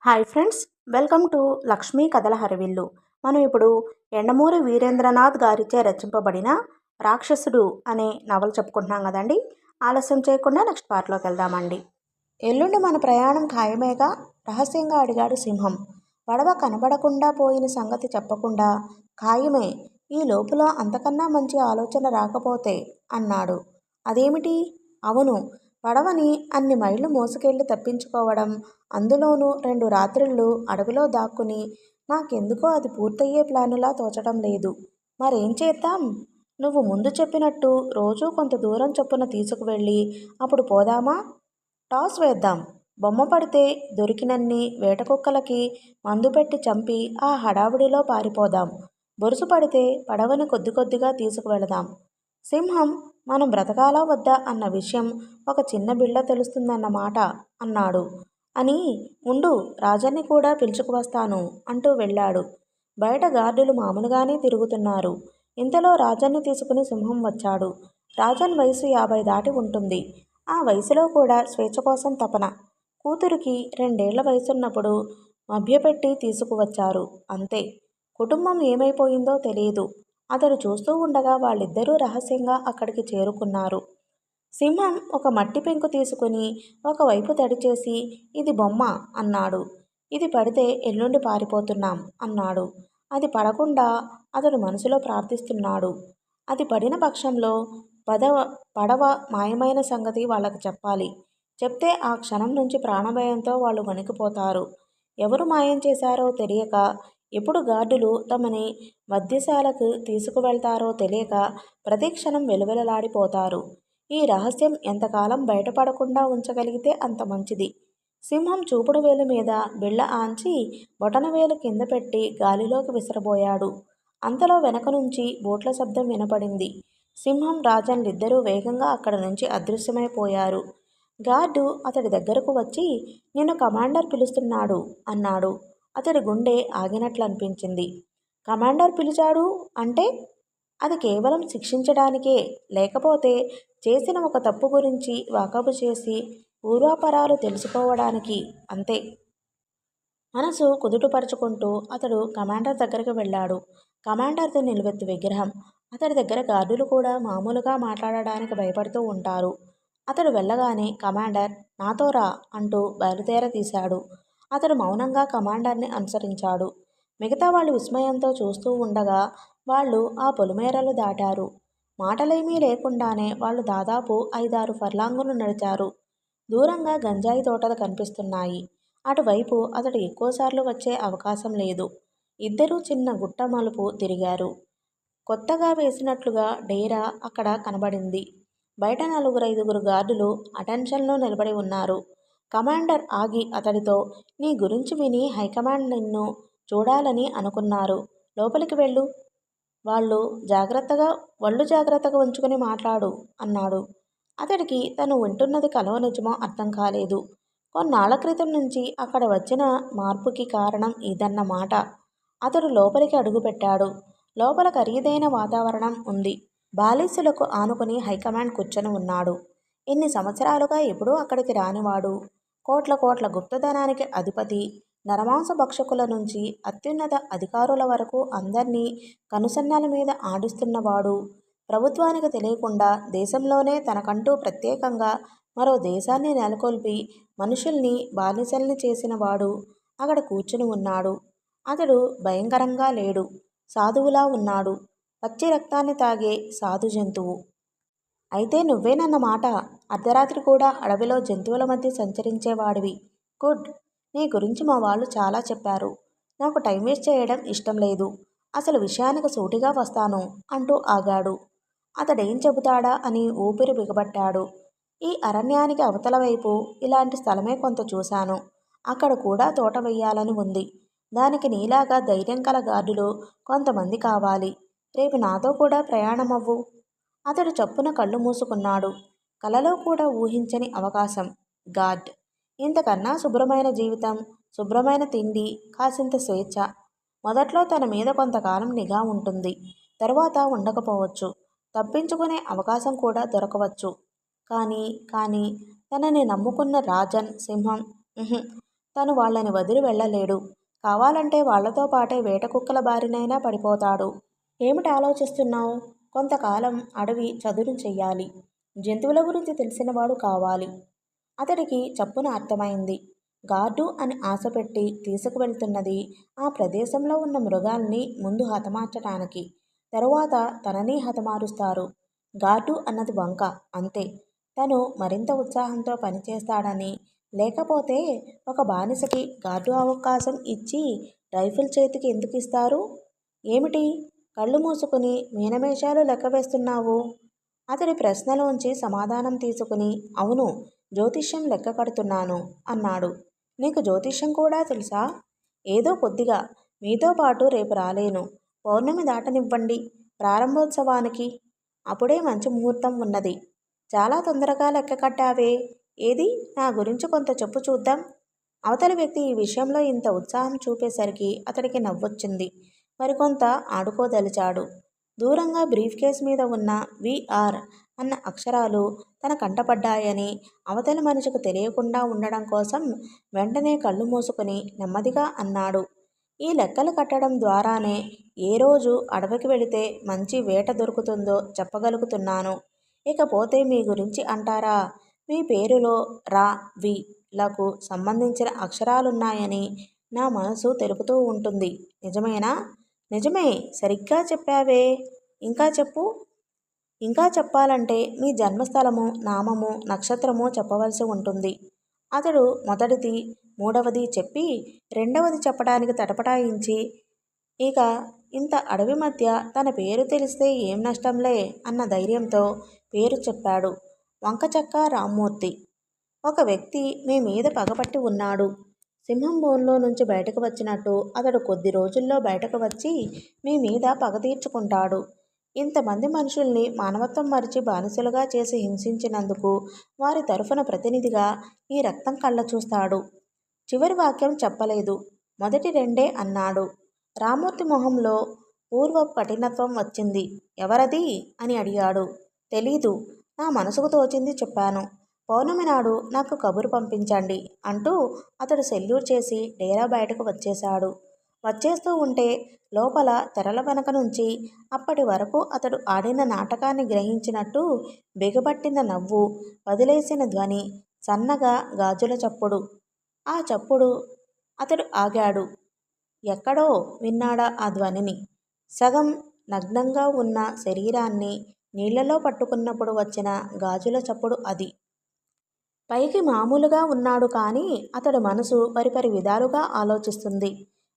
Hi friends, welcome to Lakshmi కథల హరివిల్లు. మనం ఇప్పుడు ఎండమూరి వీరేంద్రనాథ్ గారిచే రచింపబడిన రాక్షసుడు అనే నవల చెప్పుకుంటున్నాం కదండి. ఆలస్యం చేయకుండా నెక్స్ట్ పార్ట్లోకి వెళ్దామండి. ఎల్లుండి మన ప్రయాణం ఖాయమేగా? రహస్యంగా అడిగాడు సింహం. పడవ కనబడకుండా పోయిన సంగతి చెప్పకుండా ఖాయమే, ఈ లోపల అంతకన్నా మంచి ఆలోచన రాకపోతే అన్నాడు. అదేమిటి? అవును, పడవని అన్ని మైళ్ళు మోసుకెళ్ళి తప్పించుకోవడం, అందులోనూ 2 రాత్రిళ్ళు అడవిలో దాక్కుని. నాకెందుకో అది పూర్తయ్యే ప్లానులా తోచడం లేదు. మరేం చేద్దాం? నువ్వు ముందు చెప్పినట్టు రోజూ కొంత దూరం చొప్పున తీసుకువెళ్ళి అప్పుడు పోదామా? టాస్ వేద్దాం. బొమ్మ పడితే దొరికినన్ని వేటకుక్కలకి మందు పెట్టి చంపి ఆ హడావుడిలో పారిపోదాం. బొరుసు పడితే పడవని కొద్ది కొద్దిగా తీసుకువెళదాం. సింహం మనం బ్రతకాలా వద్దా అన్న విషయం ఒక చిన్న బిళ్ళ తెలుస్తుందన్నమాట అన్నాడు. అని ఉండు, రాజన్ని కూడా పిలుచుకువస్తాను అంటూ వెళ్ళాడు. బయట గార్డులు మామూలుగానే తిరుగుతున్నారు. ఇంతలో రాజన్ని తీసుకుని సింహం వచ్చాడు. రాజన్ వయసు 50 దాటి ఉంటుంది. ఆ వయసులో కూడా స్వేచ్ఛ కోసం తపన. కూతురికి 2 ఏళ్ల వయసున్నప్పుడు మభ్యపెట్టి తీసుకువచ్చారు, అంతే. కుటుంబం ఏమైపోయిందో తెలియదు. అతడు చూస్తూ ఉండగా వాళ్ళిద్దరూ రహస్యంగా అక్కడికి చేరుకున్నారు. సింహం ఒక మట్టి పెంకు తీసుకుని ఒకవైపు తడిచేసి ఇది బొమ్మ అన్నాడు. ఇది పడితే ఎల్లుండి పారిపోతున్నాం అన్నాడు. అది పడకుండా అతడు మనసులో ప్రార్థిస్తున్నాడు. అది పడిన పక్షంలో పడవ మాయమైన సంగతి వాళ్ళకు చెప్పాలి. చెప్తే ఆ క్షణం నుంచి ప్రాణభయంతో వాళ్ళు వణికిపోతారు. ఎవరు మాయం చేశారో తెలియక, ఎప్పుడు గార్డులు తమని మద్యశాలకు తీసుకువెళ్తారో తెలియక ప్రతిక్షణం వెలువెలలాడిపోతారు. ఈ రహస్యం ఎంతకాలం బయటపడకుండా ఉంచగలిగితే అంత మంచిది. సింహం చూపుడు వేలు మీద బిళ్ళ ఆంచి బొటనవేలు కింద పెట్టి గాలిలోకి విసరబోయాడు. అంతలో వెనక నుంచి బోట్ల శబ్దం వినపడింది. సింహం రాజన్లిద్దరూ వేగంగా అక్కడి నుంచి అదృశ్యమైపోయారు. గార్డు అతడి దగ్గరకు వచ్చి నిన్ను కమాండర్ పిలుస్తున్నాడు అన్నాడు. అతడి గుండె ఆగినట్లనిపించింది. కమాండర్ పిలిచాడు అంటే? అది కేవలం శిక్షించడానికే, లేకపోతే చేసిన ఒక తప్పు గురించి వాకబు చేసి పూర్వాపరాలు తెలుసుకోవడానికి, అంతే. మనసు కుదుటపరుచుకుంటూ అతడు కమాండర్ దగ్గరికి వెళ్ళాడు. కమాండర్ది నిలువెత్తు విగ్రహం. అతడి దగ్గర గార్డులు కూడా మామూలుగా మాట్లాడడానికి భయపడుతూ ఉంటారు. అతడు వెళ్ళగానే కమాండర్ నాతో రా అంటూ బయలుదేరతీశాడు. అతడు మౌనంగా కమాండర్ని అనుసరించాడు. మిగతా వాళ్ళు విస్మయంతో చూస్తూ ఉండగా వాళ్ళు ఆ పొలిమేరలు దాటారు. మాటలేమీ లేకుండానే వాళ్ళు దాదాపు 5-6 ఫర్లాంగులు నడిచారు. దూరంగా గంజాయి తోటలు కనిపిస్తున్నాయి. అటువైపు అతడు ఎక్కువసార్లు వచ్చే అవకాశం లేదు. ఇద్దరూ చిన్న గుట్ట మలుపు తిరిగారు. కొత్తగా వేసినట్లుగా డేరా అక్కడ కనబడింది. బయట 4-5 గార్డులు అటెన్షన్లో నిలబడి ఉన్నారు. కమాండర్ ఆగి అతడితో నీ గురించి విని హైకమాండ్ నిన్ను చూడాలని అనుకున్నారు. లోపలికి వెళ్ళు. ఒళ్ళు జాగ్రత్తగా ఉంచుకుని మాట్లాడు అన్నాడు. అతడికి తను వింటున్నది కలో నిజమో అర్థం కాలేదు. కొన్నాళ్ల క్రితం నుంచి అక్కడ వచ్చిన మార్పుకి కారణం ఇదన్నమాట. అతడు లోపలికి అడుగుపెట్టాడు. లోపల ఖరీదైన వాతావరణం ఉంది. బాలీసులకు ఆనుకుని హైకమాండ్ కూర్చొని ఉన్నాడు. ఇన్ని సంవత్సరాలుగా ఎప్పుడూ అక్కడికి రానివాడు. కోట్ల కోట్ల గుప్తధనానికి అధిపతి. నరమాంస భక్షకుల నుంచి అత్యున్నత అధికారుల వరకు అందర్నీ కనుసన్నల మీద ఆడిస్తున్నవాడు. ప్రభుత్వానికి తెలియకుండా దేశంలోనే తనకంటూ ప్రత్యేకంగా మరో దేశాన్ని నెలకొల్పి మనుషుల్ని బానిసల్ని చేసినవాడు అక్కడ కూర్చుని ఉన్నాడు. అతడు భయంకరంగా లేడు, సాధువులా ఉన్నాడు. పచ్చి రక్తాన్ని తాగే సాధు జంతువు. అయితే నువ్వేనన్నమాట. అర్ధరాత్రి కూడా అడవిలో జంతువుల మధ్య సంచరించేవాడివి. గుడ్. నీ గురించి మా వాళ్ళు చాలా చెప్పారు. నాకు టైం వేస్ట్ చేయడం ఇష్టం లేదు. అసలు విషయానికి సూటిగా వస్తాను అంటూ ఆగాడు. అతడేం చెబుతాడా అని ఊపిరి బిగబట్టాడు. ఈ అరణ్యానికి అవతల వైపు ఇలాంటి స్థలమే కొంత చూశాను. అక్కడ కూడా తోట వెయ్యాలని ఉంది. దానికి నీలాగా ధైర్యం కల గార్డులు కొంతమంది కావాలి. రేపు నాతో కూడా ప్రయాణమవ్వు. అతడు చప్పున కళ్ళు మూసుకున్నాడు. కలలో కూడా ఊహించని అవకాశం. గాడ్. ఇంతకన్నా శుభ్రమైన జీవితం, శుభ్రమైన తిండి, కాసింత స్వేచ్ఛ. మొదట్లో తన మీద కొంతకాలం నిఘా ఉంటుంది. తరువాత ఉండకపోవచ్చు. తప్పించుకునే అవకాశం కూడా దొరకవచ్చు. కానీ తనని నమ్ముకున్న రాజన్, సింహం తను వాళ్ళని వదిలి వెళ్ళలేడు. కావాలంటే వాళ్లతో పాటే వేట కుక్కల బారినైనా పడిపోతాడు. ఏమిటి ఆలోచిస్తున్నావు? కొంతకాలం అడవి చదును చెయ్యాలి. జంతువుల గురించి తెలిసినవాడు కావాలి. అతడికి చప్పున అర్థమైంది. గార్డు అని ఆశపెట్టి తీసుకువెళ్తున్నది ఆ ప్రదేశంలో ఉన్న మృగాల్ని ముందు హతమార్చటానికి. తరువాత తనని హతమారుస్తారు. గార్డు అన్నది వంక, అంతే. తను మరింత ఉత్సాహంతో పనిచేస్తాడని. లేకపోతే ఒక బానిసకి గార్డు అవకాశం ఇచ్చి రైఫిల్ చేతికి ఎందుకు ఇస్తారు? ఏమిటి కళ్ళు మూసుకుని మీనమేషాలు లెక్క వేస్తున్నావు? అతడి ప్రశ్నలోంచి సమాధానం తీసుకుని, అవును, జ్యోతిష్యం లెక్క కడుతున్నాను అన్నాడు. నీకు జ్యోతిష్యం కూడా తెలుసా? ఏదో కొద్దిగా. మీతో పాటు రేపు రాలేను. పౌర్ణమి దాటనివ్వండి ప్రారంభోత్సవానికి. అప్పుడే మంచి ముహూర్తం ఉన్నది. చాలా తొందరగా లెక్క కట్టావే. ఏది నా గురించి కొంత చెప్పు చూద్దాం. అవతలి వ్యక్తి ఈ విషయంలో ఇంత ఉత్సాహం చూపేసరికి అతడికి నవ్వొచ్చింది. మరికొంత ఆడుకోదలిచాడు. దూరంగా బ్రీఫ్ కేస్ మీద ఉన్న విఆర్ అన్న అక్షరాలు తన కంటపడ్డాయని అవతలి మనిషికి తెలియకుండా ఉండడం కోసం వెంటనే కళ్ళు మూసుకుని నెమ్మదిగా అన్నాడు. ఈ లెక్కలు కట్టడం ద్వారానే ఏ రోజు అడవికి వెళితే మంచి వేట దొరుకుతుందో చెప్పగలుగుతున్నాను. ఇకపోతే మీ గురించి అంటారా? మీ పేరులో రా, వి లకు సంబంధించిన అక్షరాలున్నాయని నా మనసు తెలుపుతూ ఉంటుంది. నిజమేనా? నిజమే, సరిగ్గా చెప్పావే. ఇంకా చెప్పు. ఇంకా చెప్పాలంటే మీ జన్మస్థలము, నామము, నక్షత్రము చెప్పవలసి ఉంటుంది. అతడు మొదటిది, మూడవది చెప్పి రెండవది చెప్పడానికి తటపటాయించి, ఇక ఇంత అడవి మధ్య తన పేరు తెలిస్తే ఏం నష్టంలే అన్న ధైర్యంతో పేరు చెప్పాడు. వంకచక్క రామ్మూర్తి. ఒక వ్యక్తి మీ మీద పగపట్టి ఉన్నాడు. సింహం బోన్లో నుంచి బయటకు వచ్చినట్టు అతడు కొద్ది రోజుల్లో బయటకు వచ్చి మీ మీద పగ తీర్చుకుంటాడు. ఇంతమంది మనుషుల్ని మానవత్వం మరిచి బానిసలుగా చేసి హింసించినందుకు వారి తరఫున ప్రతినిధిగా ఈ రక్తం కళ్ళ చూస్తాడు. చివరి వాక్యం చెప్పలేదు. మొదటి రెండే అన్నాడు. రామ్మూర్తి మొహంలో పూర్వపు కఠినత్వం వచ్చింది. ఎవరది అని అడిగాడు. తెలీదు. నా మనసుకు తోచింది చెప్పాను. పౌర్ణమి నాడు నాకు కబురు పంపించండి అంటూ అతడు సెల్యూట్ చేసి డేరా బయటకు వచ్చేశాడు. వచ్చేస్తూ ఉంటే లోపల తెరల వెనక నుంచి అప్పటి వరకు అతడు ఆడిన నాటకాన్ని గ్రహించినట్టు బిగబట్టిన నవ్వు, వదిలేసిన ధ్వని, సన్నగా గాజుల చప్పుడు. ఆ చప్పుడు. అతడు ఆగాడు. ఎక్కడో విన్నాడా ఆ ధ్వనిని. సగం నగ్నంగా ఉన్న శరీరాన్ని నీళ్లలో పట్టుకున్నప్పుడు వచ్చిన గాజుల చప్పుడు అది. పైకి మామూలుగా ఉన్నాడు కానీ అతడి మనసు పరిపరి విధాలుగా ఆలోచిస్తుంది.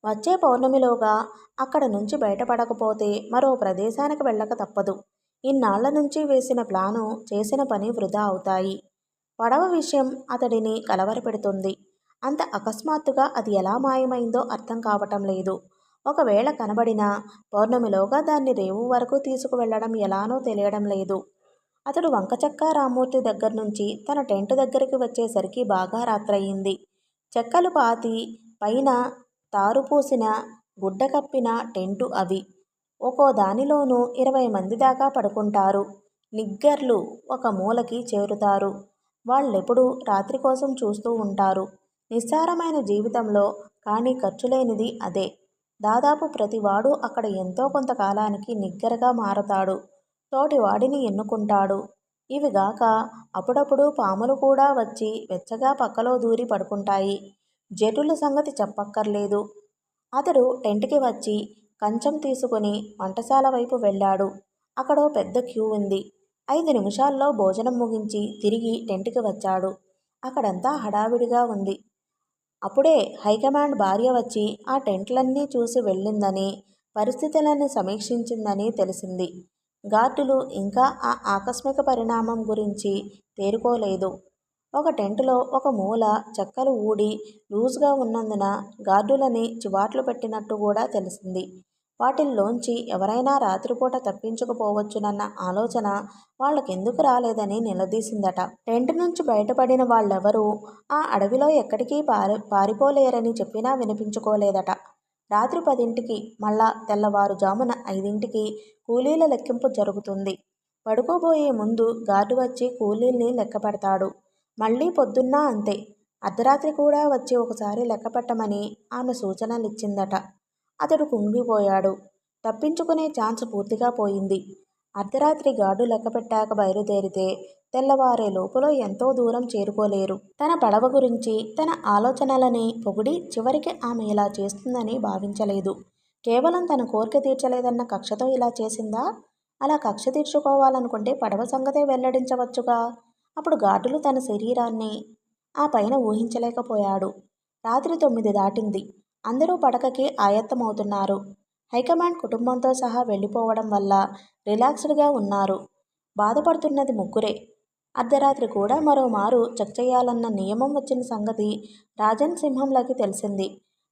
వచ్చే పౌర్ణమిలోగా అక్కడ నుంచి బయటపడకపోతే మరో ప్రదేశానికి వెళ్ళక తప్పదు. ఇన్నాళ్ల నుంచి వేసిన ప్లాను, చేసిన పని వృధా అవుతాయి. పడవ విషయం అతడిని కలవరపెడుతుంది. అంత అకస్మాత్తుగా అది ఎలా మాయమైందో అర్థం కావటం లేదు. ఒకవేళ కనబడినా పౌర్ణమిలోగా దాన్ని రేవు వరకు తీసుకువెళ్లడం ఎలానో తెలియడం లేదు. అతడు వంకచక్క రామ్మూర్తి దగ్గర్నుంచి తన టెంట్ దగ్గరికి వచ్చేసరికి బాగా రాత్రయింది. చెక్కలు పాతి పైన తారుపూసిన గుడ్డ కప్పిన టెంటు అవి. ఒక్కో దానిలోనూ 20 మంది దాకా పడుకుంటారు. నిగ్గర్లు ఒక మూలకి చేరుతారు. వాళ్ళెప్పుడూ రాత్రి కోసం చూస్తూ ఉంటారు. నిస్సారమైన జీవితంలో కానీ ఖర్చులేనిది అదే. దాదాపు ప్రతివాడు అక్కడ ఎంతో కొంతకాలానికి నిగ్గరగా మారతాడు. తోటివాడిని ఎన్నుకుంటాడు. ఇవిగాక అప్పుడప్పుడు పాములు కూడా వచ్చి వెచ్చగా పక్కలో దూరి పడుకుంటాయి. జటుల సంగతి చెప్పక్కర్లేదు. అతడు టెంట్కి వచ్చి కంచం తీసుకుని వంటశాల వైపు వెళ్ళాడు. అక్కడో పెద్ద క్యూ ఉంది. 5 నిమిషాల్లో భోజనం ముగించి తిరిగి టెంట్కి వచ్చాడు. అక్కడంతా హడావిడిగా ఉంది. అప్పుడే హైకమాండ్ భార్య వచ్చి ఆ టెంట్లన్నీ చూసి వెళ్ళిందని, పరిస్థితులను సమీక్షించిందని తెలిసింది. గార్డులు ఇంకా ఆ ఆకస్మిక పరిణామం గురించి తేరుకోలేదు. ఒక టెంటులో ఒక మూల చెక్కలు ఊడి లూజ్గా ఉన్నందున గార్డులని చివాట్లు పెట్టినట్టు కూడా తెలిసింది. వాటిల్లోంచి ఎవరైనా రాత్రిపూట తప్పించుకుపోవచ్చునన్న ఆలోచన వాళ్ళకెందుకు రాలేదని నిలదీసిందట. టెంట్ నుంచి బయటపడిన వాళ్ళెవరూ ఆ అడవిలో ఎక్కడికి పారిపోలేరని చెప్పినా వినిపించుకోలేదట. రాత్రి 10ంటికి, మళ్ళా తెల్లవారుజామున 5ంటికి కూలీల లెక్కింపు జరుగుతుంది. పడుకోబోయే ముందు గార్డు వచ్చి కూలీల్ని లెక్క పెడతాడు. మళ్ళీ పొద్దున్నా అంతే. అర్ధరాత్రి కూడా వచ్చి ఒకసారి లెక్క పెట్టమని ఆమె సూచనలిచ్చిందట. అతడు కుంగిపోయాడు. తప్పించుకునే ఛాన్స్ పూర్తిగా పోయింది. అర్ధరాత్రి గార్డు లెక్కపెట్టాక బయలుదేరితే తెల్లవారే లోపల ఎంతో దూరం చేరుకోలేరు. తన పడవ గురించి తన ఆలోచనలని పొగిడి చివరికి ఆమె ఇలా చేస్తుందని భావించలేదు. కేవలం తన కోరిక తీర్చలేదన్న కక్షతో ఇలా చేసిందా? అలా కక్ష తీర్చుకోవాలనుకుంటే పడవ సంగతే వెల్లడించవచ్చుగా. అప్పుడు గార్డులు తన శరీరాన్ని ఆ పైన ఊహించలేకపోయాడు. రాత్రి 9 దాటింది. అందరూ పడకకి ఆయత్తమవుతున్నారు. హైకమాండ్ కుటుంబంతో సహా వెళ్ళిపోవడం వల్ల రిలాక్స్డ్గా ఉన్నారు. బాధపడుతున్నది ముగ్గురే. అర్ధరాత్రి కూడా మరోమారు చెక్ చేయాలన్న నియమం వచ్చిన సంగతి రాజన్ సింహంలకి తెలిసింది.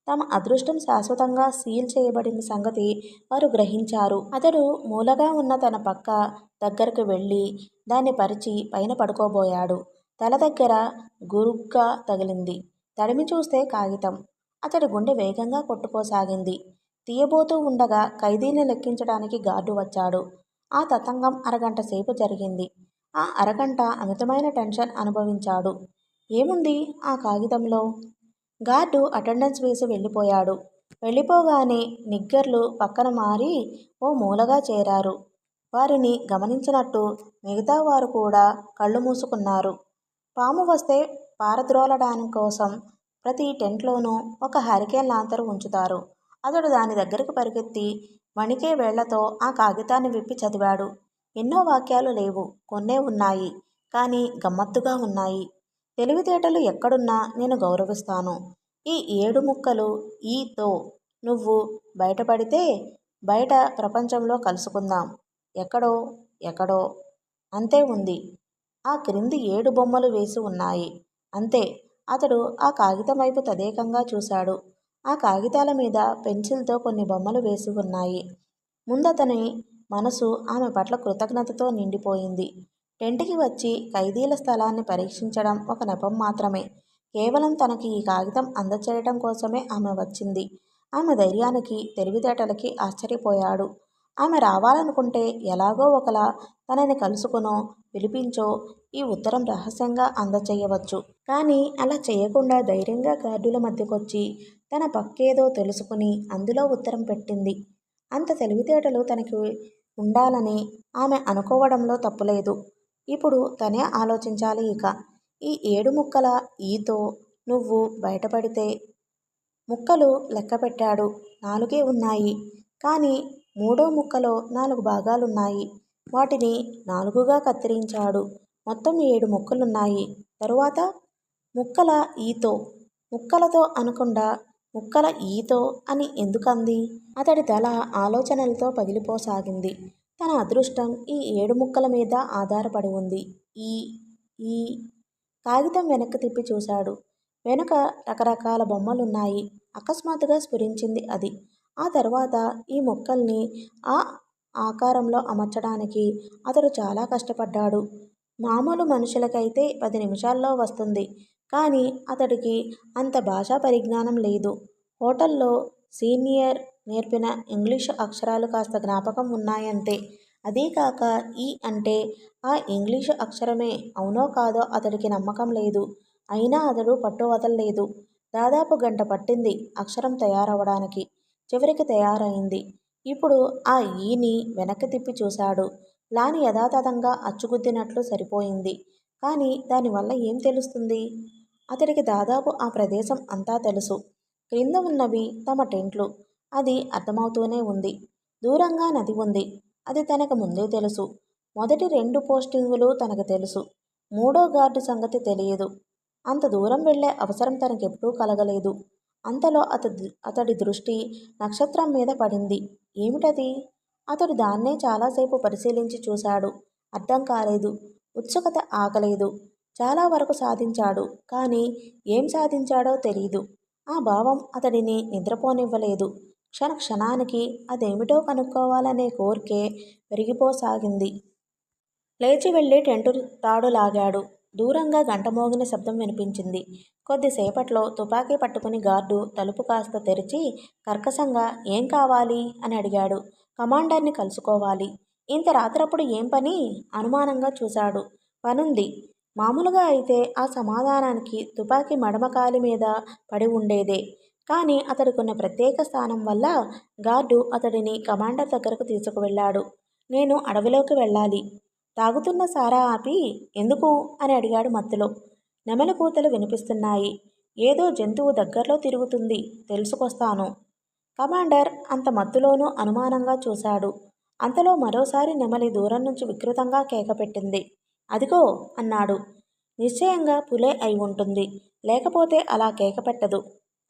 తమ అదృష్టం శాశ్వతంగా సీల్ చేయబడిన సంగతి వారు గ్రహించారు. అతడు మూలగా ఉన్న తన పక్క దగ్గరకు వెళ్ళి దాన్ని పరిచి పైన పడుకోబోయాడు. తల దగ్గర గురుగ్గా తగిలింది. తడిమి చూస్తే కాగితం. అతడి గుండె వేగంగా కొట్టుకోసాగింది. తీయబోతూ ఉండగా ఖైదీని లెక్కించడానికి గార్డు వచ్చాడు. ఆ తతంగం అరగంట సేపు జరిగింది. ఆ అరగంట అమితమైన టెన్షన్ అనుభవించాడు. ఏముంది ఆ కాగితంలో? గార్డు అటెండెన్స్ వేసి వెళ్ళిపోయాడు. వెళ్ళిపోగానే నిగ్గర్లు పక్కన మారి ఓ మూలగా చేరారు. వారిని గమనించినట్టు మిగతా వారు కూడా కళ్ళు మూసుకున్నారు. పాము వస్తే పారద్రోలడాని కోసం ప్రతి టెంట్లోనూ ఒక హరికేన్ లాంతరు ఉంచుతారు. అతడు దాని దగ్గరికి పరిగెత్తి వణికే వేళ్లతో ఆ కాగితాన్ని విప్పి చదివాడు. ఎన్నో వాక్యాలు లేవు, కొన్నే ఉన్నాయి. కానీ గమ్మత్తుగా ఉన్నాయి. తెలివితేటలు ఎక్కడున్నా నేను గౌరవిస్తాను. ఈ 7 ముక్కలు ఈతో నువ్వు బయటపడితే బయట ప్రపంచంలో కలుసుకుందాం. ఎక్కడో ఎక్కడో అంతే ఉంది. ఆ క్రింది 7 బొమ్మలు వేసి ఉన్నాయి. అంతే. అతడు ఆ కాగితం వైపు తదేకంగా చూశాడు. ఆ కాగితాల మీద పెన్సిల్తో కొన్ని బొమ్మలు వేసి ఉన్నాయి. ముందతని మనసు ఆమె పట్ల కృతజ్ఞతతో నిండిపోయింది. టెంట్కి వచ్చి ఖైదీల స్థలాన్ని పరీక్షించడం ఒక నెపం మాత్రమే. కేవలం తనకి ఈ కాగితం అందచేయటం కోసమే ఆమె వచ్చింది. ఆమె ధైర్యానికి, తెలివితేటలకి ఆశ్చర్యపోయాడు. ఆమె రావాలనుకుంటే ఎలాగో ఒకలా తనని కలుసుకునో, పిలిపించో ఈ ఉత్తరం రహస్యంగా అందచేయవచ్చు. కానీ అలా చేయకుండా ధైర్యంగా గార్డుల మధ్యకొచ్చి తన పక్కేదో తెలుసుకుని అందులో ఉత్తరం పెట్టింది. అంత తెలివితేటలు తనకి ఉండాలని ఆమె అనుకోవడంలో తప్పులేదు. ఇప్పుడు తనే ఆలోచించాలి ఇక. ఈ 7 ముక్కల ఈతో నువ్వు బయటపడితే ముక్కలు లెక్కపెట్టాడు. 4 ఉన్నాయి. కానీ 3వ ముక్కలో 4 భాగాలున్నాయి. వాటిని 4గా కత్తిరించాడు. మొత్తం 7 ముక్కలున్నాయి. తరువాత ముక్కల ఈతో. ముక్కలతో అనకుండా ముక్కల ఈతో అని ఎందుకంది? అతడి తల ఆలోచనలతో పగిలిపోసాగింది. తన అదృష్టం ఈ 7 ముక్కల మీద ఆధారపడి ఉంది. ఈ ఈ కాగితం వెనక్కి తిప్పి చూశాడు. వెనుక రకరకాల బొమ్మలున్నాయి. అకస్మాత్తుగా స్ఫురించింది అది. ఆ తర్వాత ఈ ముక్కల్ని ఆ ఆకారంలో అమర్చడానికి అతడు చాలా కష్టపడ్డాడు. మామూలు మనుషులకైతే 10 నిమిషాల్లో వస్తుంది. కానీ అతడికి అంత భాషా పరిజ్ఞానం లేదు. హోటల్లో సీనియర్ నేర్పిన ఇంగ్లీషు అక్షరాలు కాస్త జ్ఞాపకం ఉన్నాయంతే. అదీకాక ఈ అంటే ఆ ఇంగ్లీషు అక్షరమే అవునో కాదో అతడికి నమ్మకం లేదు. అయినా అతడు పట్టు వదల్లేదు. దాదాపు గంట పట్టింది అక్షరం తయారవడానికి. చివరికి తయారైంది. ఇప్పుడు ఆ ఈని వెనక్కి తిప్పి చూశాడు. లాని యథాతథంగా అచ్చుగుద్దినట్లు సరిపోయింది. కానీ దానివల్ల ఏం తెలుస్తుంది? అతడికి దాదాపు ఆ ప్రదేశం అంతా తెలుసు. క్రింద ఉన్నవి తమ టెంట్లు. అది అర్థమవుతూనే ఉంది. దూరంగా నది ఉంది. అది తనకు ముందే తెలుసు. మొదటి 2 పోస్టింగులు తనకు తెలుసు. 3వ గార్డు సంగతి తెలియదు. అంత దూరం వెళ్లే అవసరం తనకెప్పుడూ కలగలేదు. అంతలో అతడి దృష్టి నక్షత్రం మీద పడింది. ఏమిటది? అతడు దాన్నే చాలాసేపు పరిశీలించి చూశాడు. అర్థం కాలేదు. ఉత్సుకత ఆగలేదు. చాలా వరకు సాధించాడు. కానీ ఏం సాధించాడో తెలీదు. ఆ భావం అతడిని నిద్రపోనివ్వలేదు. క్షణానికి అదేమిటో కనుక్కోవాలనే కోర్కె పెరిగిపోసాగింది. లేచి వెళ్ళి టెంటు తాడు లాగాడు. దూరంగా గంట మోగిన శబ్దం వినిపించింది. కొద్దిసేపట్లో తుపాకీ పట్టుకుని గార్డు తలుపు కాస్త తెరిచి కర్కశంగా ఏం కావాలి అని అడిగాడు. కమాండర్ని కలుసుకోవాలి. ఇంత రాత్రప్పుడు ఏం పని? అనుమానంగా చూశాడు. పనుంది. మామూలుగా అయితే ఆ సమాధానానికి తుపాకీ మడమకాలి మీద పడి ఉండేదే. కానీ అతడికున్న ప్రత్యేక స్థానం వల్ల గార్డు అతడిని కమాండర్ దగ్గరకు తీసుకువెళ్ళాడు. నేను అడవిలోకి వెళ్ళాలి. తాగుతున్న సారా ఆపి ఎందుకు అని అడిగాడు మత్తులో. నెమలి కూతలు వినిపిస్తున్నాయి. ఏదో జంతువు దగ్గరలో తిరుగుతుంది. తెలుసుకొస్తాను. కమాండర్ అంత మత్తులోనూ అనుమానంగా చూశాడు. అంతలో మరోసారి నెమలి దూరం నుంచి వికృతంగా కేకపెట్టింది. అదిగో అన్నాడు. నిశ్చయంగా పులే అయి ఉంటుంది. లేకపోతే అలా కేకపెట్టదు.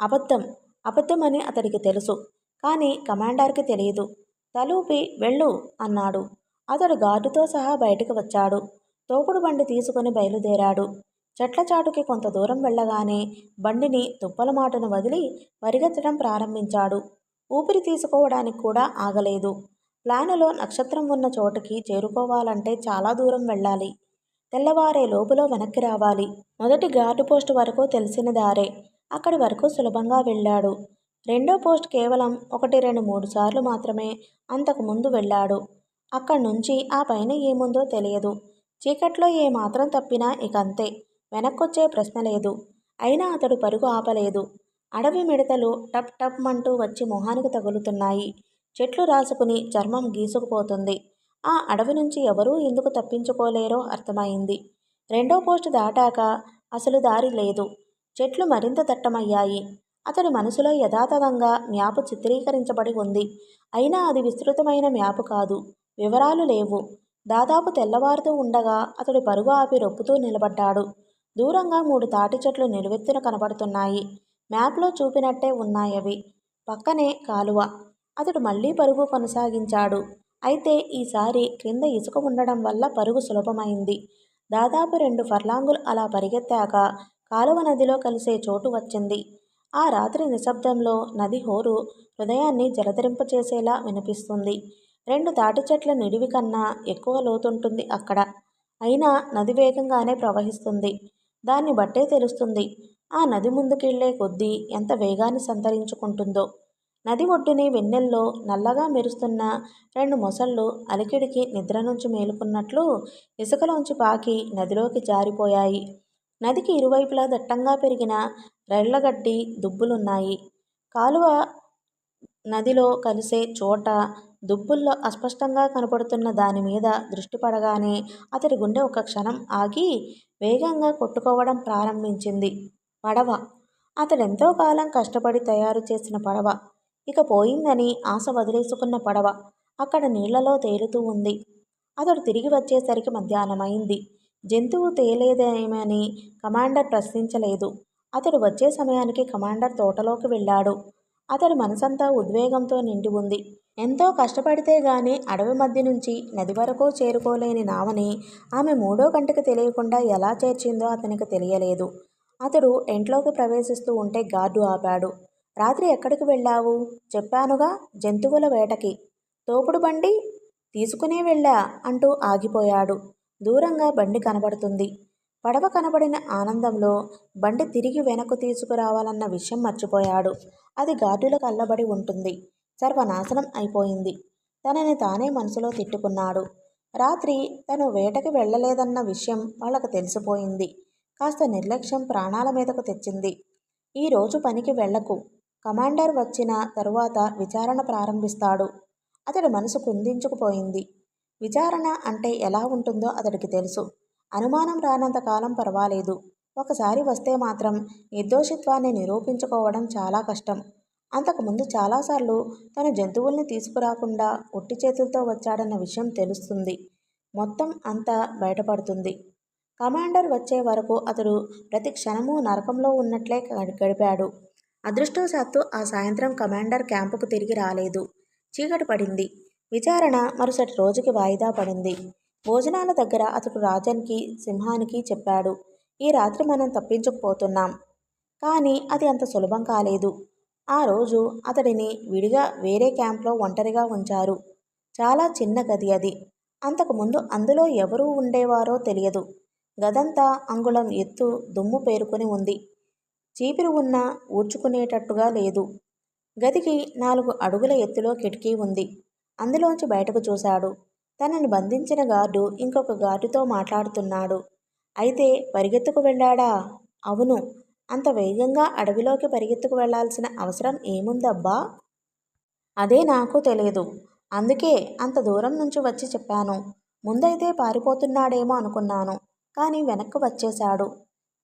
అబద్ధం అబద్ధమని అతడికి తెలుసు. కానీ కమాండర్కి తెలియదు. తలూపి వెళ్ళు అన్నాడు. అతడు గార్డుతో సహా బయటకు వచ్చాడు. తోపుడు బండి తీసుకుని బయలుదేరాడు. చెట్ల చాటుకి కొంత దూరం వెళ్ళగానే బండిని తుప్పల మాటను వదిలి పరిగెత్తడం ప్రారంభించాడు. ఊపిరి తీసుకోవడానికి కూడా ఆగలేదు. ప్లానులో నక్షత్రం ఉన్న చోటుకి చేరుకోవాలంటే చాలా దూరం వెళ్ళాలి. తెల్లవారే లోపులో వెనక్కి రావాలి. మొదటి గార్డు పోస్టు వరకు తెలిసిన దారే. అక్కడి వరకు సులభంగా వెళ్ళాడు. రెండో పోస్ట్ కేవలం 1, 2, 3 సార్లు మాత్రమే అంతకు ముందు వెళ్ళాడు. అక్కడి నుంచి ఆ పైన ఏముందో తెలియదు. చీకట్లో ఏమాత్రం తప్పినా ఇకంతే. వెనక్కొచ్చే ప్రశ్న లేదు. అయినా అతడు పరుగు ఆపలేదు. అడవి మిడతలు టప్ టప్ మంటూ వచ్చి మొహానికి తగులుతున్నాయి. చెట్లు రాసుకుని చర్మం గీసుకుపోతుంది. ఆ అడవి నుంచి ఎవరూ ఎందుకు తప్పించుకోలేరో అర్థమైంది. రెండో పోస్టు దాటాక అసలు దారి లేదు. చెట్లు మరింత దట్టమయ్యాయి. అతడి మనసులో యథాతథంగా మ్యాపు చిత్రీకరించబడి ఉంది. అయినా అది విస్తృతమైన మ్యాపు కాదు. వివరాలు లేవు. దాదాపు తెల్లవారుతూ ఉండగా అతడు పరుగు ఆపి రొప్పుతూ నిలబడ్డాడు. దూరంగా 3 తాటి చెట్లు నిలువెత్తున కనబడుతున్నాయి. మ్యాప్లో చూపినట్టే ఉన్నాయవి. పక్కనే కాలువ. అతడు మళ్లీ పరుగు కొనసాగించాడు. అయితే ఈసారి క్రింద ఇసుక ఉండడం వల్ల పరుగు సులభమైంది. దాదాపు 2 ఫర్లాంగులు అలా పరిగెత్తాక కాలువ నదిలో కలిసే చోటు వచ్చింది. ఆ రాత్రి నిశ్శబ్దంలో నది హోరు హృదయాన్ని జలధరింపచేసేలా వినిపిస్తుంది. 2 తాటి చెట్ల నిడివి కన్నా ఎక్కువ లోతుంటుంది అక్కడ. అయినా నది వేగంగానే ప్రవహిస్తుంది. దాన్ని బట్టే తెలుస్తుంది ఆ నది ముందుకెళ్లే కొద్దీ ఎంత వేగాన్ని సంతరించుకుంటుందో. నది ఒడ్డుని వెన్నెల్లో నల్లగా మెరుస్తున్న 2 మొసళ్ళు అలికిడికి నిద్ర నుంచి మేలుకున్నట్లు ఇసుకలోంచి పాకి నదిలోకి జారిపోయాయి. నదికి ఇరువైపులా దట్టంగా పెరిగిన రెళ్లగడ్డి దుబ్బులున్నాయి. కాలువ నదిలో కలిసే చోట దుబ్బుల్లో అస్పష్టంగా కనపడుతున్న దానిమీద దృష్టి పడగానే అతడి గుండె ఒక క్షణం ఆగి వేగంగా కొట్టుకోవడం ప్రారంభించింది. పడవ. అతడెంతో కాలం కష్టపడి తయారు చేసిన పడవ. ఇక పోయిందని ఆశ వదిలేసుకున్న పడవ అక్కడ నీళ్లలో తేలుతూ ఉంది. అతడు తిరిగి వచ్చేసరికి మధ్యాహ్నమైంది. జంతువు తేలేదేమని కమాండర్ ప్రశ్నించలేదు. అతడు వచ్చే సమయానికి కమాండర్ తోటలోకి వెళ్ళాడు. అతడి మనసంతా ఉద్వేగంతో నిండి ఉంది. ఎంతో కష్టపడితే గాని అడవి మధ్య నుంచి నది వరకు చేరుకోలేని నావని ఆమె మూడో కంటికి తెలియకుండా ఎలా చేర్చిందో అతనికి తెలియలేదు. అతడు టెంట్లోకి ప్రవేశిస్తూ ఉంటే గార్డు ఆపాడు. రాత్రి ఎక్కడికి వెళ్ళావు? చెప్పానుగా, జంతువుల వేటకి. తోపుడు బండి తీసుకునే వెళ్ళా అంటూ ఆగిపోయాడు. దూరంగా బండి కనబడుతుంది. పడవ కనబడిన ఆనందంలో బండి తిరిగి వెనక్కు తీసుకురావాలన్న విషయం మర్చిపోయాడు. అది గార్డులకు అల్లబడి ఉంటుంది. సర్వనాశనం అయిపోయింది. తనని తానే మనసులో తిట్టుకున్నాడు. రాత్రి తను వేటకి వెళ్ళలేదన్న విషయం వాళ్లకు తెలిసిపోయింది. కాస్త నిర్లక్ష్యం ప్రాణాల మీదకు తెచ్చింది. ఈరోజు పనికి వెళ్లకు. కమాండర్ వచ్చిన తరువాత విచారణ ప్రారంభిస్తాడు. అతడి మనసు కుందించుకుపోయింది. విచారణ అంటే ఎలా ఉంటుందో అతడికి తెలుసు. అనుమానం రానంత కాలం పర్వాలేదు. ఒకసారి వస్తే మాత్రం నిర్దోషిత్వాన్ని నిరూపించుకోవడం చాలా కష్టం. అంతకుముందు చాలాసార్లు తను జంతువుల్ని తీసుకురాకుండా ఒట్టి చేతులతో వచ్చాడన్న విషయం తెలుస్తుంది. మొత్తం అంతా బయటపడుతుంది. కమాండర్ వచ్చే వరకు అతడు ప్రతి క్షణమూ నరకంలో ఉన్నట్లే గడిపాడు. అదృష్టవశాత్తు ఆ సాయంత్రం కమాండర్ క్యాంపుకు తిరిగి రాలేదు. చీకటి పడింది. విచారణ మరుసటి రోజుకి వాయిదా పడింది. భోజనాల దగ్గర అతడు రాజన్కి, సింహానికి చెప్పాడు. ఈ రాత్రి మనం తప్పించుకుపోతున్నాం. కానీ అది అంత సులభం కాలేదు. ఆ రోజు అతడిని విడిగా వేరే క్యాంప్లో ఒంటరిగా ఉంచారు. చాలా చిన్న గది అది. అంతకుముందు అందులో ఎవరూ ఉండేవారో తెలియదు. గదంతా అంగుళం ఎత్తు దుమ్ము పేరుకుని ఉంది. చీపిరి ఉన్నా ఊడ్చుకునేటట్టుగా లేదు. గదికి 4 అడుగుల ఎత్తులో కిటికీ ఉంది. అందులోంచి బయటకు చూశాడు. తనని బంధించిన గార్డు ఇంకొక గార్డుతో మాట్లాడుతున్నాడు. అయితే పరిగెత్తుకు వెళ్ళాడా? అవును. అంత వేగంగా అడవిలోకి పరిగెత్తుకు వెళ్లాల్సిన అవసరం ఏముందబ్బా? అదే నాకు తెలియదు. అందుకే అంత దూరం నుంచి వచ్చి చెప్పాను. ముందైతే పారిపోతున్నాడేమో అనుకున్నాను. కానీ వెనక్కి వచ్చేశాడు.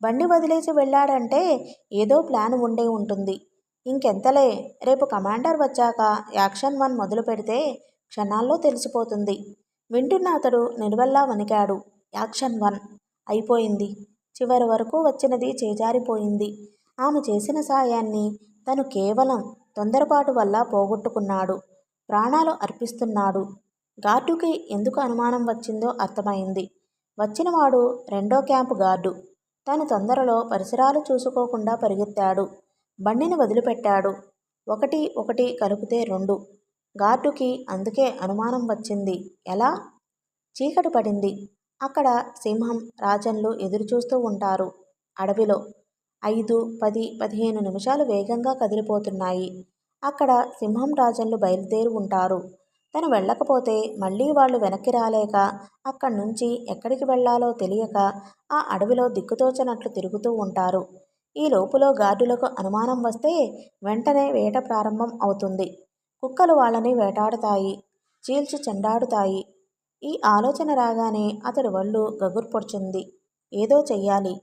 బండి వదిలేసి వెళ్ళాడంటే ఏదో ప్లాన్ ఉండే ఉంటుంది. ఇంకెంతలే, రేపు కమాండర్ వచ్చాక యాక్షన్ 1 మొదలు పెడితే క్షణాల్లో తెలిసిపోతుంది. వింటున్న అతడు నిలువెల్లా వణికాడు. యాక్షన్ 1 అయిపోయింది. చివరి వరకు వచ్చినది చేజారిపోయింది. ఆమె చేసిన సాయాన్ని తను కేవలం తొందరపాటు వల్ల పోగొట్టుకున్నాడు. ప్రాణాలు అర్పిస్తున్నాడు. గార్డుకి ఎందుకు అనుమానం వచ్చిందో అర్థమైంది. వచ్చినవాడు రెండో క్యాంపు గార్డు. తను తొందరలో పరిసరాలు చూసుకోకుండా పరిగెత్తాడు. బండిని వదిలిపెట్టాడు. 1 1 కలిపితే 2. గార్డుకి అందుకే అనుమానం వచ్చింది. ఎలా? చీకటి పడింది. అక్కడ సింహం, రాజన్లు ఎదురుచూస్తూ ఉంటారు. అడవిలో 5, 10, 15 నిమిషాలు వేగంగా కదిలిపోతున్నాయి. అక్కడ సింహం, రాజన్లు బయలుదేరి ఉంటారు. తను వెళ్ళకపోతే మళ్ళీ వాళ్ళు వెనక్కి రాలేక, అక్కడి నుంచి ఎక్కడికి వెళ్లాలో తెలియక ఆ అడవిలో దిక్కుతోచనట్లు తిరుగుతూ ఉంటారు. ఈ లోపులో గార్డులకు అనుమానం వస్తే వెంటనే వేట ప్రారంభం అవుతుంది. కుక్కలు వాళ్ళని వేటాడుతాయి, చీల్చి చెండాడుతాయి. ఈ ఆలోచన రాగానే అతడి వళ్ళు గగుర్పొడిచింది. ఏదో చెయ్యాలి,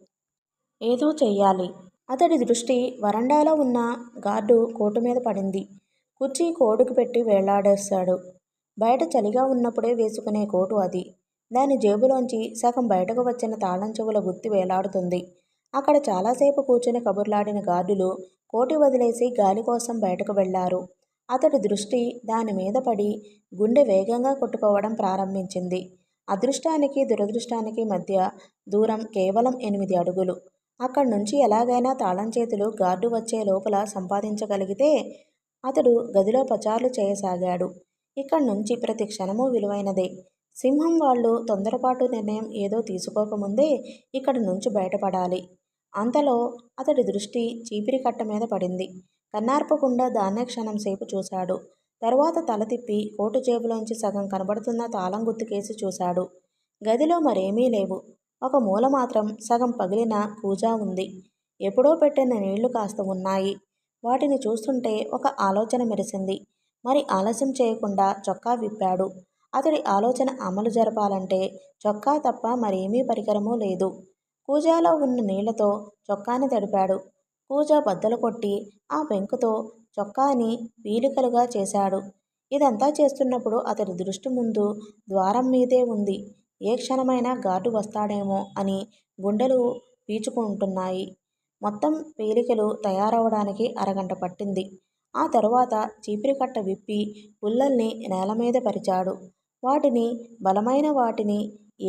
ఏదో చెయ్యాలి. అతడి దృష్టి వరండాలో ఉన్న గార్డు కోటు మీద పడింది. కుర్చీ కోడుకు పెట్టి వేళ్లాడేశాడు. బయట చలిగా ఉన్నప్పుడే వేసుకునే కోటు అది. దాని జేబులోంచి సగం బయటకు వచ్చిన తాళం చెవుల గుత్తి వేలాడుతుంది. అక్కడ చాలాసేపు కూర్చుని కబుర్లాడిన గార్డులు కోటి వదిలేసి గాలి కోసం బయటకు వెళ్లారు. అతడి దృష్టి దాని మీద పడి గుండె వేగంగా కొట్టుకోవడం ప్రారంభించింది. అదృష్టానికి దురదృష్టానికి మధ్య దూరం కేవలం 8 అడుగులు. అక్కడి నుంచి ఎలాగైనా తాళం చేతులు గార్డు వచ్చే లోపల సంపాదించగలిగితే అతడు గదిలో పచార్లు చేయసాగాడు. ఇక్కడి నుంచి ప్రతి క్షణమూ విలువైనదే. సింహం వాళ్ళు తొందరపాటు నిర్ణయం ఏదో తీసుకోకముందే ఇక్కడి నుంచి బయటపడాలి. అంతలో అతడి దృష్టి చీపిరి కట్ట మీద పడింది. కన్నార్పకుండా దాన్నే క్షణం సేపు చూశాడు. తరువాత తల తిప్పి కోటు జేబులోంచి సగం కనబడుతున్న తాళం గుత్తికేసి చూశాడు. గదిలో మరేమీ లేవు. ఒక మూల మాత్రం సగం పగిలిన కూజా ఉంది. ఎప్పుడో పెట్టిన నీళ్లు కాస్త ఉన్నాయి. వాటిని చూస్తుంటే ఒక ఆలోచన మెరిసింది. మరి ఆలస్యం చేయకుండా చొక్కా విప్పాడు. అతడి ఆలోచన అమలు జరపాలంటే చొక్కా తప్ప మరేమీ పరికరమూ లేదు. కూజాలో ఉన్న నీళ్లతో చొక్కాని తడిపాడు. కూజా బద్దలు కొట్టి ఆ పెంకుతో చొక్కాని పీలికలుగా చేశాడు. ఇదంతా చేస్తున్నప్పుడు అతడి దృష్టి ముందు ద్వారం మీదే ఉంది. ఏ క్షణమైనా గార్డు వస్తాడేమో అని గుండెలు పీచుకుంటున్నాయి. మొత్తం పీలికలు తయారవడానికి అరగంట పట్టింది. ఆ తరువాత చీపిరికట్ట విప్పి పుల్లల్ని నేలమీద పరిచాడు. వాటిని బలమైన వాటిని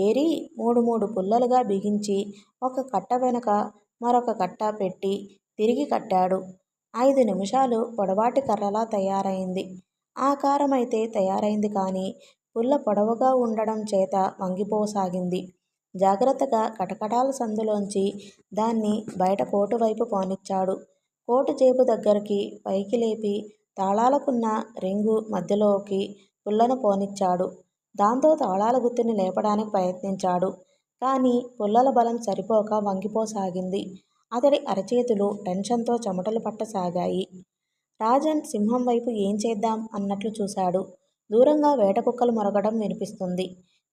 ఏరి 3 పుల్లలుగా బిగించి ఒక కట్ట వెనక మరొక కట్ట పెట్టి తిరిగి కట్టాడు. 5 నిమిషాలు పొడవాటి కర్రలా తయారైంది. ఆకారమైతే తయారైంది కానీ పుల్ల పొడవుగా ఉండడం చేత వంగిపోసాగింది. జాగ్రత్తగా కటకటాల సందులోంచి దాన్ని బయట కోటు వైపు పోనిచ్చాడు. కోటు జేబు దగ్గరికి పైకి లేపి తాళాలకున్న రింగు మధ్యలోకి పుల్లను పోనిచ్చాడు. దాంతో తాళాల గుత్తిని లేపడానికి ప్రయత్నించాడు. కానీ పుల్లల బలం సరిపోక వంగిపోసాగింది. అతడి అరచేతులు టెన్షన్తో చెమటలు పట్టసాగాయి. రాజన్ సింహం వైపు ఏం చేద్దాం అన్నట్లు చూశాడు. దూరంగా వేట కుక్కలు మొరగడం వినిపిస్తుంది.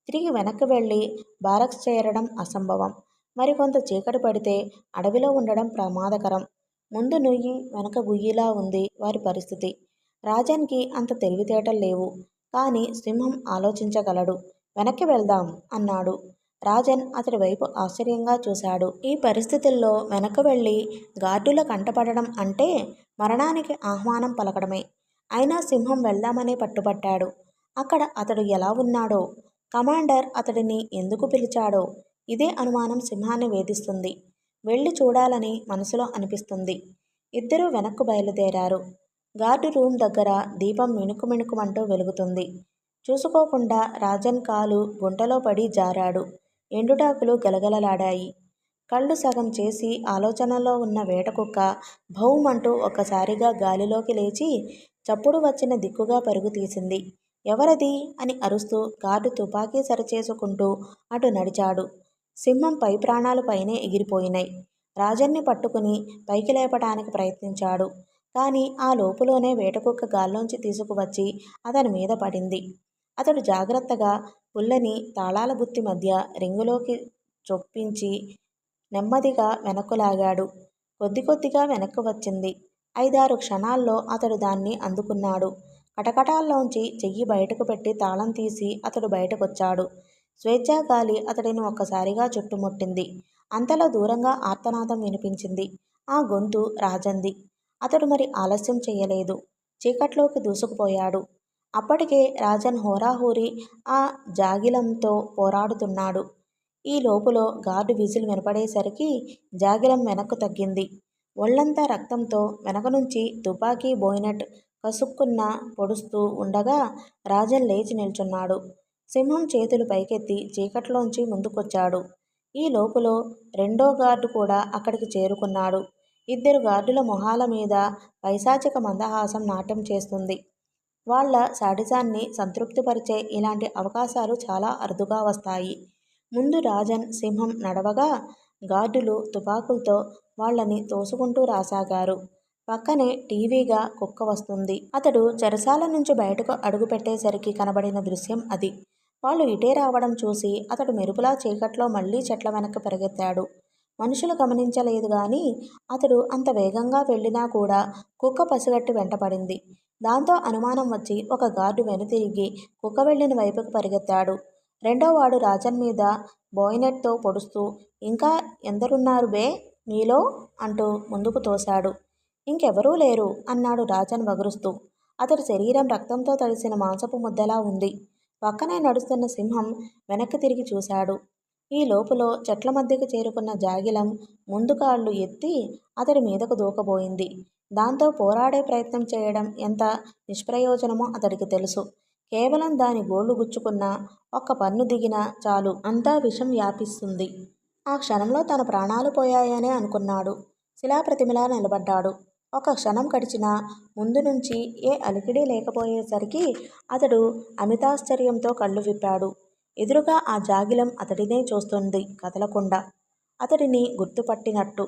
తిరిగి వెనక్కి వెళ్ళి బారక్స్ చేరడం అసంభవం. మరికొంత చీకటి పడితే అడవిలో ఉండడం ప్రమాదకరం. ముందు నుయ్యి వెనక గుయ్యిలా ఉంది వారి పరిస్థితి. రాజన్కి అంత తెలివితేటలు లేవు. కానీ సింహం ఆలోచించగలడు. వెనక్కి వెళ్దాం అన్నాడు. రాజన్ అతడి వైపు ఆశ్చర్యంగా చూశాడు. ఈ పరిస్థితుల్లో వెనక్కి వెళ్ళి గార్డుల కంటపడడం అంటే మరణానికి ఆహ్వానం పలకడమే. అయినా సింహం వెళ్దామని పట్టుపట్టాడు. అక్కడ అతడు ఎలా ఉన్నాడో, కమాండర్ అతడిని ఎందుకు పిలిచాడో ఇదే అనుమానం సింహాన్ని వేధిస్తుంది. వెళ్ళి చూడాలని మనసులో అనిపిస్తుంది. ఇద్దరూ వెనక్కు బయలుదేరారు. గార్డు రూమ్ దగ్గర దీపం మిణుకు మిణుకుమంటూ వెలుగుతుంది. చూసుకోకుండా రాజన్ కాలు గుంటలో పడి జారాడు. ఎండుటాకులు గలగలలాడాయి. కళ్ళు సగం చేసి ఆలోచనలో ఉన్న వేటకుక్క భౌమంటూ ఒక్కసారిగా గాలిలోకి లేచి చప్పుడు వచ్చిన దిక్కుగా పరుగు తీసింది. ఎవరది అని అరుస్తూ గార్డు తుపాకీ సరిచేసుకుంటూ అటు నడిచాడు. సింహం పై ప్రాణాలు పైనే ఎగిరిపోయినాయి. రాజన్ని పట్టుకుని పైకి లేపటానికి ప్రయత్నించాడు. కానీ ఆ లోపులోనే వేటకుక్క గాల్లోంచి తీసుకువచ్చి అతని మీద పడింది. అతడు జాగ్రత్తగా పుల్లని తాళాల గుత్తి మధ్య రింగులోకి చొప్పించి నెమ్మదిగా వెనక్కు లాగాడు. కొద్ది కొద్దిగా వెనక్కు వచ్చింది. 5-6 క్షణాల్లో అతడు దాన్ని అందుకున్నాడు. కటకటాల్లోంచి చెయ్యి బయటకు పెట్టి తాళం తీసి అతడు బయటకొచ్చాడు. స్వేచ్ఛా గాలి అతడిని ఒక్కసారిగా చుట్టుముట్టింది. అంతలో దూరంగా ఆర్తనాదం వినిపించింది. ఆ గొంతు రాజంది. అతడు మరి ఆలస్యం చెయ్యలేదు. చీకట్లోకి దూసుకుపోయాడు. అప్పటికే రాజన్ హోరాహోరీ ఆ జాగిలంతో పోరాడుతున్నాడు. ఈ లోపులో గార్డు విజిల్ వినపడేసరికి జాగిలం వెనక్కు తగ్గింది. ఒళ్లంతా రక్తంతో వెనక నుంచి తుపాకీ బోయినట్ కసుక్కున్న పొడుస్తూ ఉండగా రాజన్ లేచి నిల్చున్నాడు. సింహం చేతులు పైకెత్తి చీకట్లోంచి ముందుకొచ్చాడు. ఈ లోపులో రెండో గార్డు కూడా అక్కడికి చేరుకున్నాడు. 2 గార్డుల మొహాల మీద పైశాచిక మందహాసం నాట్యం చేస్తుంది. వాళ్ల శాడిజాన్ని సంతృప్తిపరిచే ఇలాంటి అవకాశాలు చాలా అరుదుగా వస్తాయి. ముందు రాజన్, సింహం నడవగా గార్డులు తుపాకులతో వాళ్లని తోసుకుంటూ రాసాగారు. పక్కనే టీవీగా కుక్క వస్తుంది. అతడు చెరసాల నుంచి బయటకు అడుగుపెట్టేసరికి కనబడిన దృశ్యం అది. వాళ్ళు ఇటే రావడం చూసి అతడు మెరుపులా చీకట్లో మళ్లీ చెట్ల వెనక్కి పరిగెత్తాడు. మనుషులు గమనించలేదు గాని అతడు అంత వేగంగా వెళ్ళినా కూడా కుక్క పసిగట్టి వెంటపడింది. దాంతో అనుమానం వచ్చి ఒక గార్డు వెనుతిరిగి కుక్క వెళ్లిన వైపుకు పరిగెత్తాడు. రెండోవాడు రాజన్ మీద బోయినెట్తో పొడుస్తూ ఇంకా ఎందరున్నారు బే మీలో అంటూ ముందుకు తోశాడు. ఇంకెవరూ లేరు అన్నాడు రాజన్ వగరుస్తూ. అతడి శరీరం రక్తంతో తడిసిన మాంసపు ముద్దలా ఉంది. పక్కనే నడుస్తున్న సింహం వెనక్కి తిరిగి చూశాడు. ఈ లోపులో చెట్ల మధ్యకు చేరుకున్న జాగిలం ముందు కాళ్ళు ఎత్తి అతడి మీదకు దూకబోయింది. దాంతో పోరాడే ప్రయత్నం చేయడం ఎంత నిష్ప్రయోజనమో అతడికి తెలుసు. కేవలం దాని గోళ్లు గుచ్చుకున్నా, ఒక్క పన్ను దిగినా చాలు అంతా విషం వ్యాపిస్తుంది. ఆ క్షణంలో తన ప్రాణాలు పోయాయనే అనుకున్నాడు. శిలాప్రతిమలా నిలబడ్డాడు. ఒక క్షణం గడిచినా ముందు నుంచి ఏ అలికిడి లేకపోయేసరికి అతడు అమితాశ్చర్యంతో కళ్ళు విప్పాడు. ఎదురుగా ఆ జాగిలం అతడినే చూస్తుంది కదలకుండా, అతడిని గుర్తుపట్టినట్టు.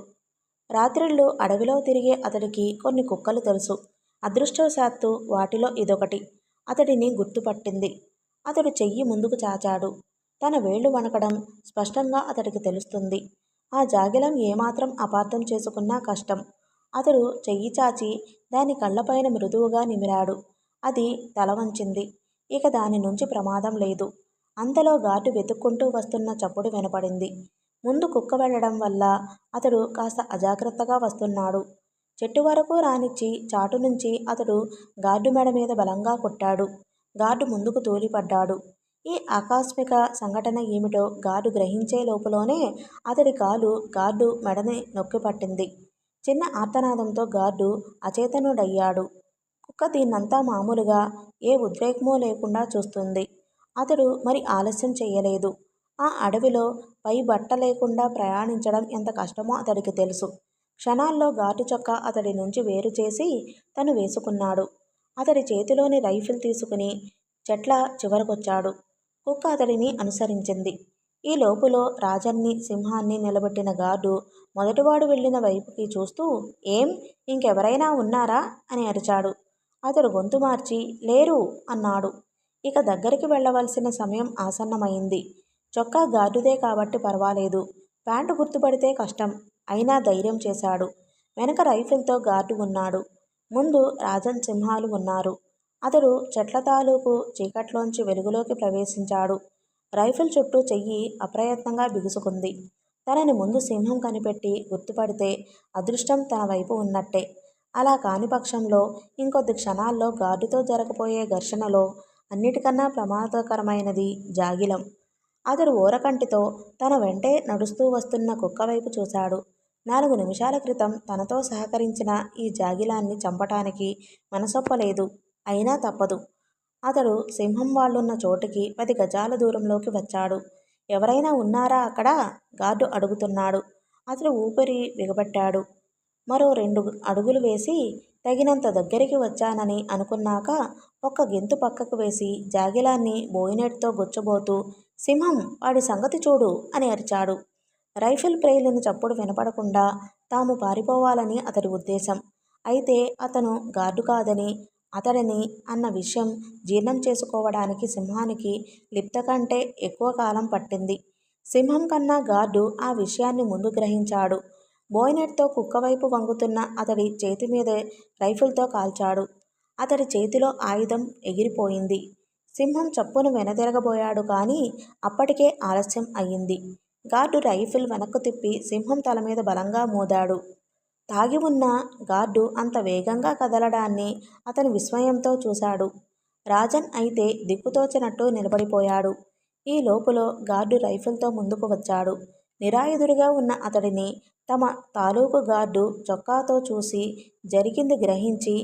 రాత్రిళ్ళు అడవిలో తిరిగే అతడికి కొన్ని కుక్కలు తెలుసు. అదృష్టవశాత్తు వాటిలో ఇదొకటి. అతడిని గుర్తుపట్టింది. అతడు చెయ్యి ముందుకు చాచాడు. తన వేళ్లు వణకడం స్పష్టంగా అతడికి తెలుస్తుంది. ఆ జాగిలం ఏమాత్రం అపార్థం చేసుకున్నా కష్టం. అతడు చెయ్యి చాచి దాని కళ్ళపైన మృదువుగా నిమిరాడు. అది తల వంచింది. ఇక దాని నుంచి ప్రమాదం లేదు. అంతలో గార్డు వెతుక్కుంటూ వస్తున్న చప్పుడు వినపడింది. ముందు కుక్క వెళ్లడం వల్ల అతడు కాస్త అజాగ్రత్తగా వస్తున్నాడు. చెట్టు వరకు రానిచ్చి చాటు నుంచి అతడు గార్డు మెడ మీద బలంగా కొట్టాడు. గార్డు ముందుకు తూలిపడ్డాడు. ఈ ఆకస్మిక సంఘటన ఏమిటో గార్డు గ్రహించే లోపులోనే అతడి కాలు గార్డు మెడని నొక్కిపట్టింది. చిన్న ఆర్తనాదంతో గార్డు అచేతనుడయ్యాడు. కుక్క దీన్నంతా మామూలుగా ఏ ఉద్రేకమూ లేకుండా చూస్తుంది. అతడు మరి ఆలస్యం చెయ్యలేదు. ఆ అడవిలో పై బట్ట లేకుండా ప్రయాణించడం ఎంత కష్టమో అతడికి తెలుసు. క్షణాల్లో గార్డు చొక్కా అతడి నుంచి వేరు చేసి తను వేసుకున్నాడు. అతడి చేతిలోని రైఫిల్ తీసుకుని చెట్ల చివరకొచ్చాడు. కుక్క అతడిని అనుసరించింది. ఈ లోపులో రాజన్ని, సింహాన్ని నిలబెట్టిన గార్డు మొదటివాడు వెళ్లిన వైపుకి చూస్తూ ఏం, ఇంకెవరైనా ఉన్నారా అని అరిచాడు. అతడు గొంతు మార్చి లేరు అన్నాడు. ఇక దగ్గరికి వెళ్లవలసిన సమయం ఆసన్నమైంది. చొక్కా గార్డుదే కాబట్టి పర్వాలేదు. ప్యాంటు గుర్తుపడితే కష్టం. అయినా ధైర్యం చేశాడు. వెనక రైఫిల్తో గార్డు ఉన్నాడు. ముందు రాజన్, సింహాలు ఉన్నారు. అతడు చెట్ల తాలూకు చీకట్లోంచి వెలుగులోకి ప్రవేశించాడు. రైఫిల్ చుట్టూ చెయ్యి అప్రయత్నంగా బిగుసుకుంది. తనని ముందు సింహం కనిపెట్టి గుర్తుపడితే అదృష్టం తన వైపు ఉన్నట్టే. అలా కాని పక్షంలో ఇంకొద్ది క్షణాల్లో గార్డుతో జరగబోయే ఘర్షణలో అన్నిటికన్నా ప్రమాదకరమైనది జాగిలం. అతడు ఊరకంటితో తన వెంటే నడుస్తూ వస్తున్న కుక్కవైపు చూశాడు. 4 నిమిషాల క్రితం తనతో సహకరించిన ఈ జాగిలాన్ని చంపటానికి మనసొప్పలేదు. అయినా తప్పదు. అతడు సింహం వాళ్ళున్న చోటుకి 10 గజాల దూరంలోకి వచ్చాడు. ఎవరైనా ఉన్నారా అక్కడ? గార్డు అడుగుతున్నాడు. అతడు ఊపిరి బిగపట్టాడు. మరో 2 అడుగులు వేసి తగినంత దగ్గరికి వచ్చానని అనుకున్నాక ఒక్క గెంతు పక్కకు వేసి జాగిలాన్ని బోయినెట్తో గుచ్చబోతూ సింహం వాడి సంగతి చూడు అని అరిచాడు. రైఫిల్ ప్రేలిన చప్పుడు వినపడకుండా తాము పారిపోవాలని అతడి ఉద్దేశం. అయితే అతను గార్డు కాదని, అతడిని అన్న విషయం జీర్ణం చేసుకోవడానికి సింహానికి లిప్త కంటే ఎక్కువ కాలం పట్టింది. సింహం కన్నా గార్డు ఆ విషయాన్ని ముందు గ్రహించాడు. బోయినెట్తో కుక్కవైపు వంగుతున్న అతడి చేతి మీదే రైఫిల్తో కాల్చాడు. అతడి చేతిలో ఆయుధం ఎగిరిపోయింది. సింహం చప్పున వెనదిరగబోయాడు కానీ అప్పటికే ఆలస్యం అయ్యింది. గార్డు రైఫిల్ వెనక్కు తిప్పి సింహం తల మీద బలంగా మోదాడు. తాగి ఉన్న గార్డు అంత వేగంగా కదలడాన్ని అతను విస్మయంతో చూశాడు. రాజన్ అయితే దిక్కుతోచనట్టు నిలబడిపోయాడు. ఈ లోపులో గార్డు రైఫిల్తో ముందుకు వచ్చాడు. నిరాయుధుడిగా ఉన్న అతడిని తమ తాలూకు గార్డు చొక్కాతో చూసి జరిగింది గ్రహించి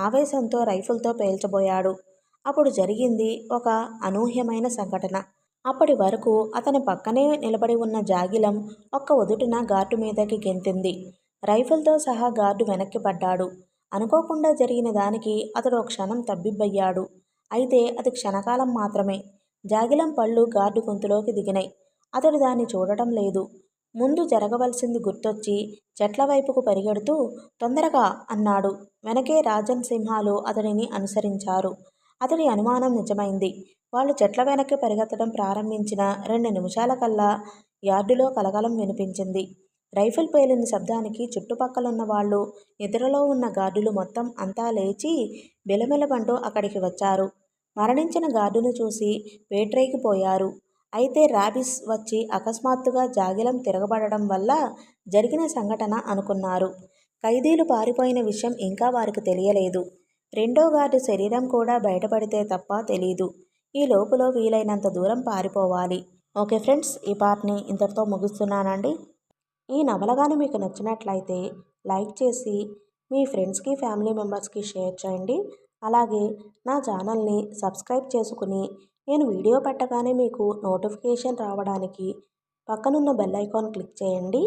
ఆవేశంతో రైఫిల్తో పేల్చబోయాడు. అప్పుడు జరిగింది ఒక అనూహ్యమైన సంఘటన. అప్పటి వరకు అతని పక్కనే నిలబడి ఉన్న జాగిలం ఒక్క ఉదుటున గార్డు మీదకి గెంతింది. రైఫిల్తో సహా గార్డు వెనక్కి పడ్డాడు. అనుకోకుండా జరిగిన దానికి అతడు ఓ క్షణం తబ్బిబ్బయ్యాడు. అయితే అది క్షణకాలం మాత్రమే. జాగిలం పళ్ళు గార్డు గొంతులోకి దిగినాయి. అతడు దాన్ని చూడటం లేదు. ముందు జరగవలసింది గుర్తొచ్చి చెట్ల వైపుకు పరిగెడుతూ తొందరగా అన్నాడు. వెనకే రాజన్ సింహాలు అతడిని అనుసరించారు. అతడి అనుమానం నిజమైంది. వాళ్ళు చెట్ల వెనక్కి పరిగెత్తడం ప్రారంభించిన 2 నిమిషాలకల్లా యార్డులో కలకలం వినిపించింది. రైఫిల్ పేలిన శబ్దానికి చుట్టుపక్కలున్న వాళ్ళు, నిద్రలో ఉన్న గార్డులు మొత్తం అంతా లేచి బిలమిలమంటూ అక్కడికి వచ్చారు. మరణించిన గార్డును చూసి పేట్రేగిపోయారు. అయితే రాబిస్ వచ్చి అకస్మాత్తుగా జాగిలం తిరగబడడం వల్ల జరిగిన సంఘటన అనుకున్నారు. ఖైదీలు పారిపోయిన విషయం ఇంకా వారికి తెలియలేదు. రెండో గార్డు శరీరం కూడా బయటపడితే తప్ప తెలీదు. ఈ లోపులో వీలైనంత దూరం పారిపోవాలి. ఓకే ఫ్రెండ్స్, ఈ పార్ట్ని ఇంతటితో ముగిస్తున్నానండి. ఈ నవల కానీ మీకు నచ్చినట్లయితే లైక్ చేసి మీ ఫ్రెండ్స్కి, ఫ్యామిలీ మెంబర్స్కి షేర్ చేయండి. అలాగే నా ఛానల్ని సబ్స్క్రైబ్ చేసుకుని నేను వీడియో పెట్టగానే మీకు నోటిఫికేషన్ రావడానికి పక్కనున్న బెల్ ఐకాన్ క్లిక్ చేయండి.